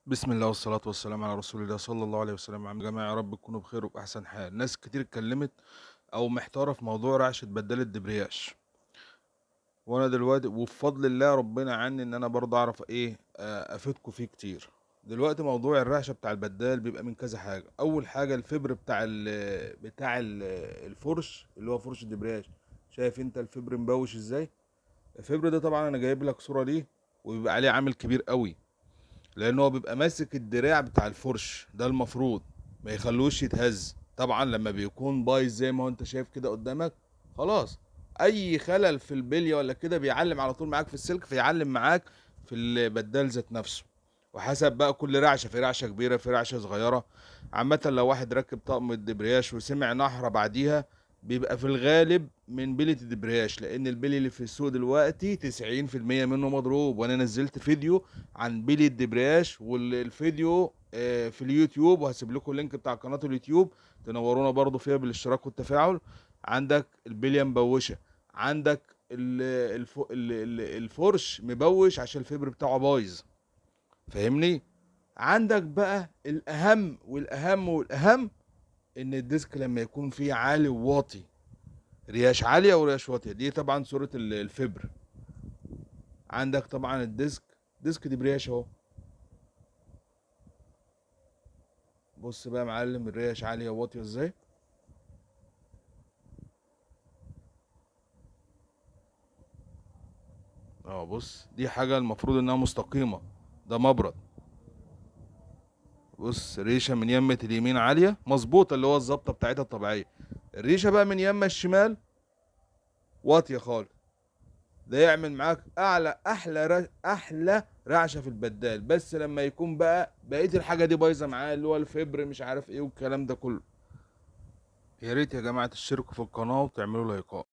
بسم الله والصلاة والسلام على رسول الله صلى الله عليه وسلم. يا جماعة، يا رب تكونوا بخير وبأحسن حال. ناس كتير اتكلمت أو محتارة في موضوع رعشة بدال الدبرياش، وأنا دلوقتي وبفضل الله ربنا عني إن أنا برضه أعرف أفيدكوا فيه كتير. دلوقتي موضوع الرعشة بتاع البدال بيبقى من كذا حاجة. أول حاجة الفبر بتاع الفرش اللي هو فرش الدبرياش. شايف أنت الفبر مبوش إزاي؟ الفبر ده طبعا أنا جايب لك صورة ليه، وبيبقى عليه عامل كبير قوي، لان هو بيبقى ماسك الدراع بتاع الفرش ده، المفروض ما يخلوش يتهز. طبعا لما بيكون بايظ زي ما هو انت شايف كده قدامك، خلاص اي خلل في البليه ولا كده بيعلم على طول معاك في السلك، فيعلم معاك في البدال ذات نفسه. وحسب بقى كل رعشه، في رعشه كبيره في رعشه صغيره. عامه لو واحد ركب طقم الدبرياش وسمع نحره بعديها، بيبقى في الغالب من بلية الدبرياش، لان البلي اللي في السوق دلوقتي 90% منه مضروب. وانا نزلت فيديو عن بيلي الدبرياش، والفيديو في اليوتيوب، وهسيب لكم اللينك بتاع قناة اليوتيوب تنورونا برضو فيها بالاشتراك والتفاعل. عندك البلية مبوشة، عندك الفرش مبوش عشان الفبر بتاعه بايظ، فاهمني؟ عندك بقى الاهم والاهم والاهم، ان الديسك لما يكون فيه عالي وواطي، رياش عالية ورياش واطية، دي طبعا صورة الفبر. عندك طبعا الديسك، ديسك دبرياش اهو. بص بقى يا معلم، الريش عالية وواطية ازاي. اه بص، دي حاجة المفروض انها مستقيمة، ده مبرد. بص، ريشة من يمة اليمين عالية مظبوطة، اللي هو الظبطة بتاعتها الطبيعية. الريشة بقى من يمة الشمال واطية خالص. ده يعمل معاك اعلى احلى رعشة في البدال، بس لما يكون بقى بقية الحاجة دي بايظة معاه، اللي هو الفبر مش عارف ايه والكلام ده كله. يا ريت يا جماعة تشتركوا في القناة وتعملوا لايكات.